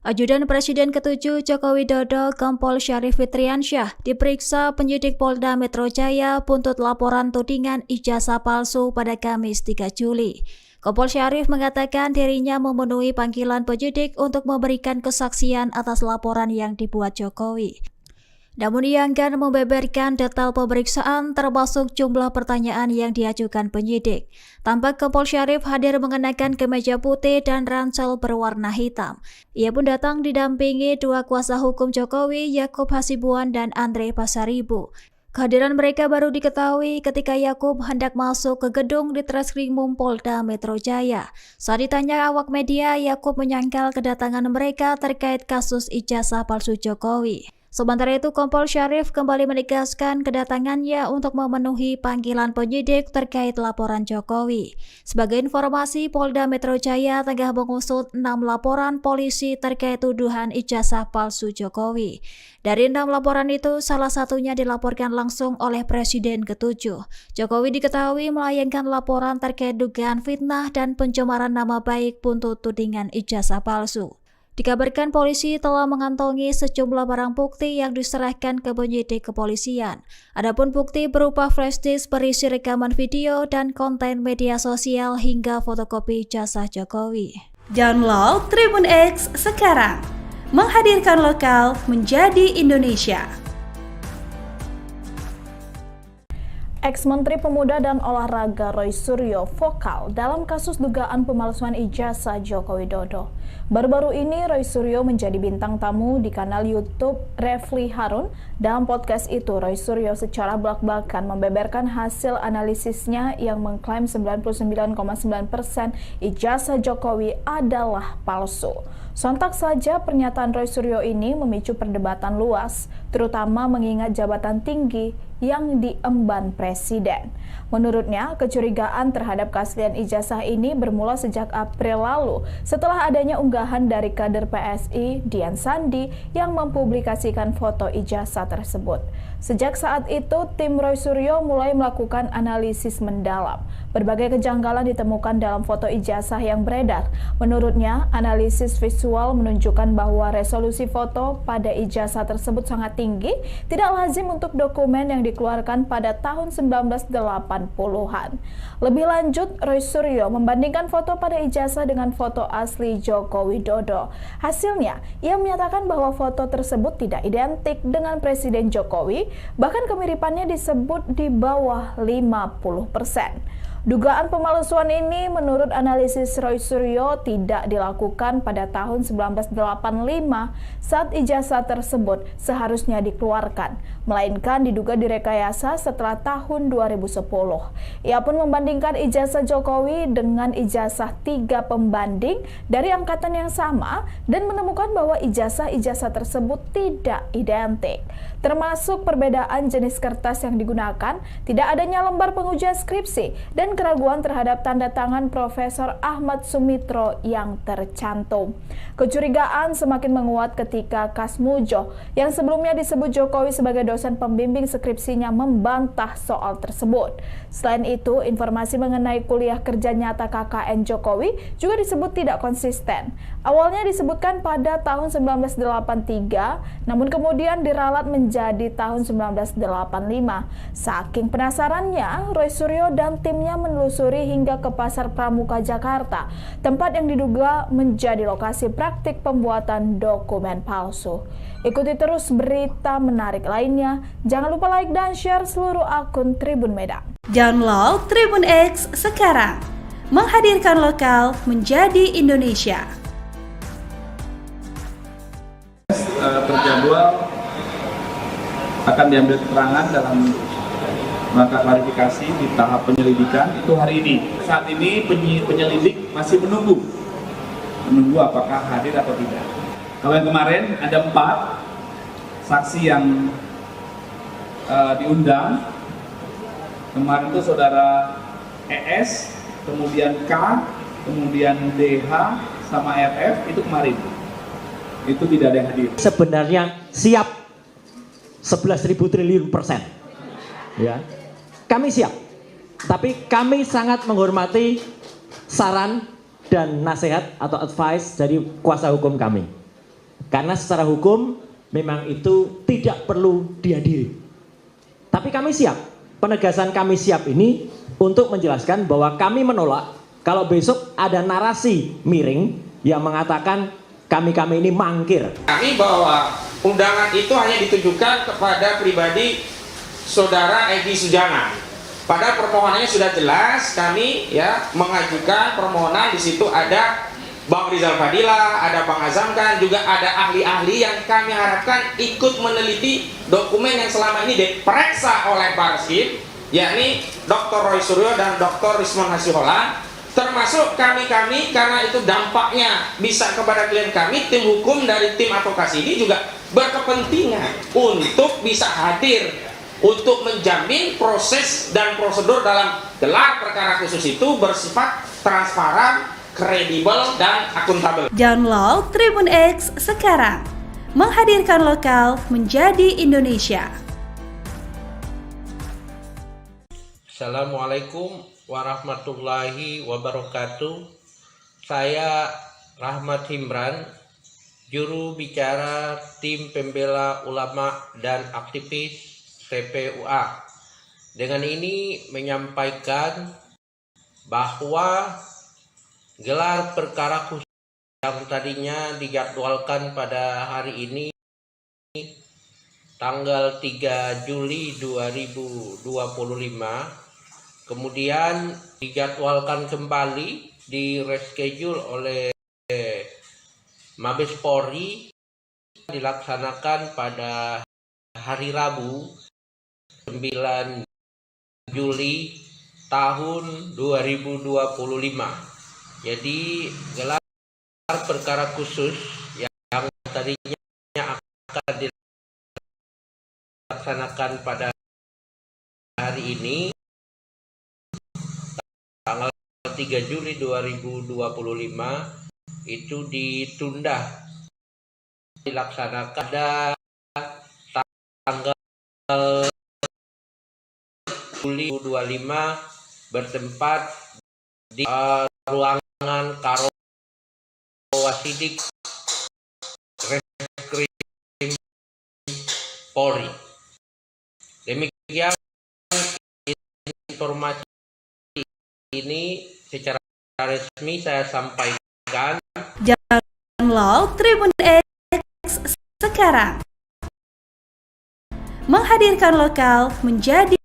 Ajudan Presiden ke-7 Joko Widodo Kompol Syarif Fitriansyah diperiksa penyidik Polda Metro Jaya buntut laporan tudingan ijazah palsu pada Kamis 3 Juli. Kompol Syarif mengatakan dirinya memenuhi panggilan penyidik untuk memberikan kesaksian atas laporan yang dibuat Jokowi. Namun ia enggan membeberkan detail pemeriksaan termasuk jumlah pertanyaan yang diajukan penyidik. Tampak Kompol Syarif hadir mengenakan kemeja putih dan ransel berwarna hitam. Ia pun datang didampingi 2 kuasa hukum Jokowi, Yakub Hasibuan dan Andre Pasaribu. Kehadiran mereka baru diketahui ketika Yakub hendak masuk ke gedung di Treskrimum Polda Metro Jaya. Saat ditanya awak media, Yakub menyangkal kedatangan mereka terkait kasus ijazah palsu Jokowi. Sementara itu, Kompol Syarif kembali menegaskan kedatangannya untuk memenuhi panggilan penyidik terkait laporan Jokowi. Sebagai informasi, Polda Metro Jaya tengah mengusut 6 laporan polisi terkait tuduhan ijazah palsu Jokowi. Dari 6 laporan itu, salah satunya dilaporkan langsung oleh Presiden ke-7. Jokowi diketahui melayangkan laporan terkait dugaan fitnah dan pencemaran nama baik buntut tudingan ijazah palsu. Dikabarkan polisi telah mengantongi sejumlah barang bukti yang diserahkan ke penyidik kepolisian. Adapun bukti berupa flash disk berisi rekaman video dan konten media sosial hingga fotokopi ijazah Jokowi. Download Tribun X sekarang. menghadirkan lokal menjadi Indonesia. Ex-Menteri Pemuda dan Olahraga Roy Suryo vokal dalam kasus dugaan pemalsuan ijazah Joko Widodo. Baru-baru ini Roy Suryo menjadi bintang tamu di kanal YouTube Refli Harun. Dalam podcast itu, Roy Suryo secara belak-belakan membeberkan hasil analisisnya yang mengklaim 99,9% ijazah Jokowi adalah palsu. Sontak saja pernyataan Roy Suryo ini memicu perdebatan luas, terutama mengingat jabatan tinggi yang diemban Presiden. Menurutnya, kecurigaan terhadap keaslian ijazah ini bermula sejak April lalu setelah adanya unggahan dari kader PSI Dian Sandi yang mempublikasikan foto ijazah tersebut. Sejak saat itu, tim Roy Suryo mulai melakukan analisis mendalam. Berbagai kejanggalan ditemukan dalam foto ijazah yang beredar. Menurutnya, analisis visual menunjukkan bahwa resolusi foto pada ijazah tersebut sangat tinggi, tidak lazim untuk dokumen yang dikeluarkan pada tahun 1980-an. Lebih lanjut, Roy Suryo membandingkan foto pada ijazah dengan foto asli Joko Widodo. Hasilnya, ia menyatakan bahwa foto tersebut tidak identik dengan Presiden Jokowi, bahkan kemiripannya disebut di bawah 50%. Dugaan pemalsuan ini menurut analisis Roy Suryo tidak dilakukan pada tahun 1985 saat ijazah tersebut seharusnya dikeluarkan, melainkan diduga direkayasa setelah tahun 2010. Ia pun membandingkan ijazah Jokowi dengan ijazah 3 pembanding dari angkatan yang sama dan menemukan bahwa ijazah-ijazah tersebut tidak identik. Termasuk perbedaan jenis kertas yang digunakan, tidak adanya lembar pengujian skripsi, dan keraguan terhadap tanda tangan Profesor Ahmad Sumitro yang tercantum. Kecurigaan semakin menguat ketika Kasmujo, yang sebelumnya disebut Jokowi sebagai dosen pembimbing skripsinya, membantah soal tersebut. Selain itu, informasi mengenai kuliah kerja nyata KKN Jokowi juga disebut tidak konsisten. Awalnya disebutkan pada tahun 1983, namun kemudian diralat menjadi tahun 1985. Saking penasarannya, Roy Suryo dan timnya menelusuri hingga ke Pasar Pramuka Jakarta, tempat yang diduga menjadi lokasi praktik pembuatan dokumen palsu. Ikuti terus berita menarik lainnya. Jangan lupa like dan share seluruh akun Tribun Medan. Download Tribun X sekarang, menghadirkan lokal menjadi Indonesia. Terjadwal akan diambil keterangan dalam rangka klarifikasi di tahap penyelidikan itu hari ini. Saat ini penyelidik masih menunggu apakah hadir atau tidak. Kalau yang kemarin ada 4 saksi yang diundang. Kemarin itu saudara ES, kemudian K, kemudian DH, sama RF, itu kemarin. Itu tidak ada yang hadir. Sebenarnya siap 11.000 triliun %. Ya. Kami siap. Tapi kami sangat menghormati saran dan nasihat atau advice dari kuasa hukum kami. Karena secara hukum memang itu tidak perlu dihadiri. Tapi kami siap. Penegasan kami siap ini untuk menjelaskan bahwa kami menolak kalau besok ada narasi miring yang mengatakan kami ini mangkir. Kami bahwa undangan itu hanya ditujukan kepada pribadi Saudara Egy Sujana. Pada permohonannya sudah jelas, kami mengajukan permohonan. Di situ ada Bang Rizal Fadila, ada Bang Azamkan, juga ada ahli-ahli yang kami harapkan ikut meneliti dokumen yang selama ini diperiksa oleh Barskim, yakni Dr. Roy Suryo dan Dr. Rismon Hasiholan. Termasuk kami karena itu dampaknya bisa kepada klien kami, tim hukum dari tim advokasi ini juga berkepentingan untuk bisa hadir untuk menjamin proses dan prosedur dalam gelar perkara khusus itu bersifat transparan, kredibel, dan akuntabel. Download Tribun X sekarang, menghadirkan lokal menjadi Indonesia. Assalamualaikum warahmatullahi wabarakatuh. Saya Rahmat Himran, juru bicara tim pembela ulama dan aktivis TPUA. Dengan ini menyampaikan bahwa gelar perkara khusus yang tadinya dijadwalkan pada hari ini tanggal 3 Juli 2025 kemudian dijadwalkan kembali di reschedule oleh Mabes Polri dilaksanakan pada hari Rabu 9 Juli tahun 2025. Jadi gelar perkara khusus yang tadinya akan dilaksanakan pada hari ini tanggal 3 Juli 2025 itu ditunda dilaksanakan pada tanggal Juli 2025 bertempat di ruangan Karo Wasidik Reskrim Polri. Demikian informasi ini secara resmi saya sampaikan. Download Tribun X sekarang. Menghadirkan lokal menjadi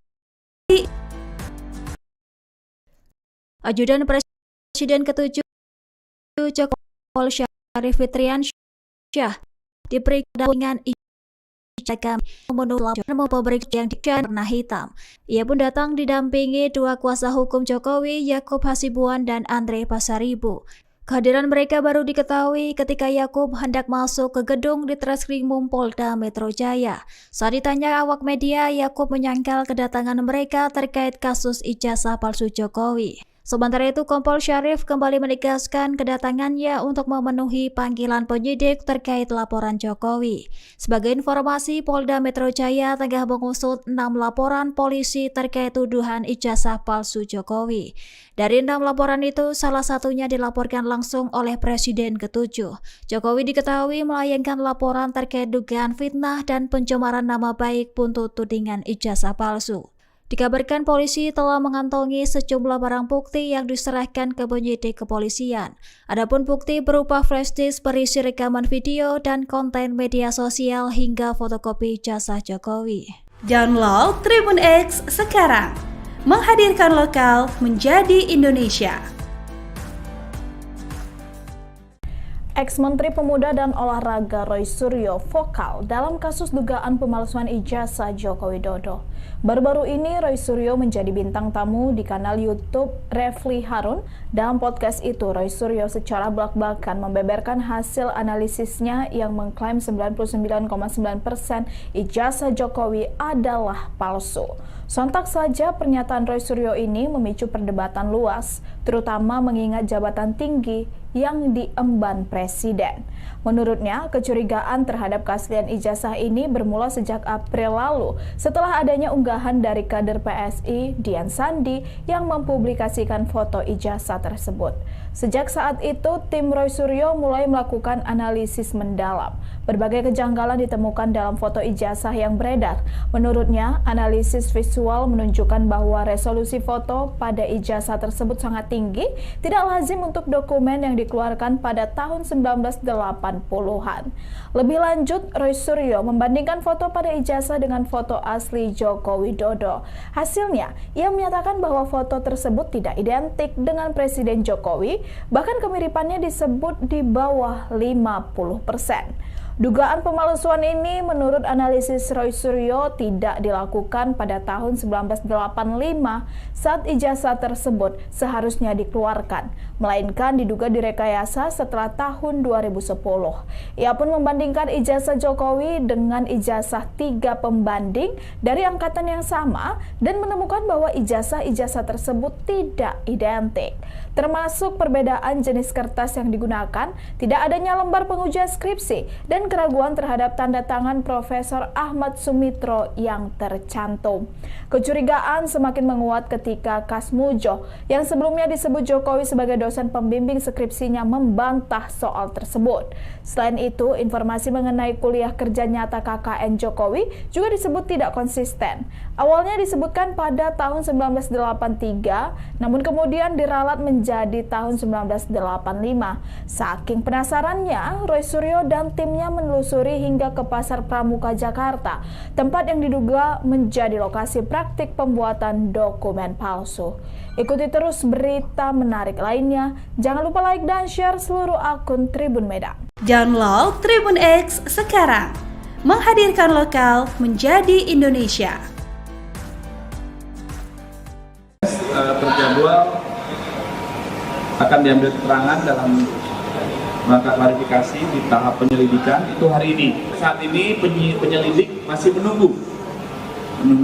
Ajudan Presiden ke-7 Kompol Syarif Fitriansyah diperiksa dengan ijazah memerik yang warna hitam. Ia pun datang didampingi dua kuasa hukum Jokowi, Yakub Hasibuan dan Andre Pasaribu. Kehadiran mereka baru diketahui ketika Yakub hendak masuk ke gedung di Treskrimum Polda Metro Jaya. Saat ditanya awak media, Yakub menyangkal kedatangan mereka terkait kasus ijazah palsu Jokowi. Sementara itu, Kompol Syarif kembali menegaskan kedatangannya untuk memenuhi panggilan penyidik terkait laporan Jokowi. Sebagai informasi, Polda Metro Jaya tengah mengusut 6 laporan polisi terkait tuduhan ijazah palsu Jokowi. Dari 6 laporan itu, salah satunya dilaporkan langsung oleh Presiden ke-7. Jokowi diketahui melayangkan laporan terkait dugaan fitnah dan pencemaran nama baik buntut tudingan ijazah palsu. Dikabarkan polisi telah mengantongi sejumlah barang bukti yang diserahkan ke penyidik kepolisian. Adapun bukti berupa flash disk berisi rekaman video dan konten media sosial hingga fotokopi ijazah Jokowi. Download Tribun X sekarang. Menghadirkan lokal menjadi Indonesia. Ex-Menteri Pemuda dan Olahraga Roy Suryo vokal dalam kasus dugaan pemalsuan ijazah Joko Widodo. Baru-baru ini Roy Suryo menjadi bintang tamu di kanal YouTube Refli Harun. Dalam podcast itu, Roy Suryo secara belak-belakan membeberkan hasil analisisnya yang mengklaim 99,9% ijazah Jokowi adalah palsu. Sontak saja pernyataan Roy Suryo ini memicu perdebatan luas, terutama mengingat jabatan tinggi yang diemban Presiden. Menurutnya, kecurigaan terhadap keaslian ijazah ini bermula sejak April lalu setelah adanya unggahan dari kader PSI, Dian Sandi, yang mempublikasikan foto ijazah tersebut. Sejak saat itu, tim Roy Suryo mulai melakukan analisis mendalam. Berbagai kejanggalan ditemukan dalam foto ijazah yang beredar. Menurutnya, analisis visual menunjukkan bahwa resolusi foto pada ijazah tersebut sangat tinggi, tidak lazim untuk dokumen yang dikeluarkan pada tahun 1980-an. Lebih lanjut, Roy Suryo membandingkan foto pada ijazah dengan foto asli Joko Widodo. Hasilnya, ia menyatakan bahwa foto tersebut tidak identik dengan Presiden Jokowi, bahkan kemiripannya disebut di bawah 50%. Dugaan pemalsuan ini menurut analisis Roy Suryo tidak dilakukan pada tahun 1985 saat ijazah tersebut seharusnya dikeluarkan, melainkan diduga direkayasa setelah tahun 2010. Ia pun membandingkan ijazah Jokowi dengan ijazah 3 pembanding dari angkatan yang sama dan menemukan bahwa ijazah-ijazah tersebut tidak identik. Termasuk perbedaan jenis kertas yang digunakan, tidak adanya lembar pengujian skripsi, dan keraguan terhadap tanda tangan Profesor Ahmad Sumitro yang tercantum. Kecurigaan semakin menguat ketika Kasmujo yang sebelumnya disebut Jokowi sebagai dosen pembimbing skripsinya membantah soal tersebut. Selain itu, informasi mengenai kuliah kerja nyata KKN Jokowi juga disebut tidak konsisten. Awalnya disebutkan pada tahun 1983, namun kemudian diralat menjadi tahun 1985. Saking penasarannya, Roy Suryo dan timnya menelusuri hingga ke Pasar Pramuka Jakarta, tempat yang diduga menjadi lokasi praktik pembuatan dokumen palsu. Ikuti terus berita menarik lainnya. Jangan lupa like dan share seluruh akun Tribun Medan. Download Tribun X sekarang, menghadirkan lokal menjadi Indonesia. Terjadwal akan diambil keterangan dalam rangka klarifikasi di tahap penyelidikan itu hari ini. Saat ini penyelidik masih menunggu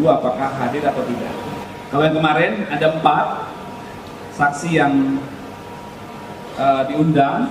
apakah hadir atau tidak. Kalau yang kemarin ada 4 saksi yang diundang,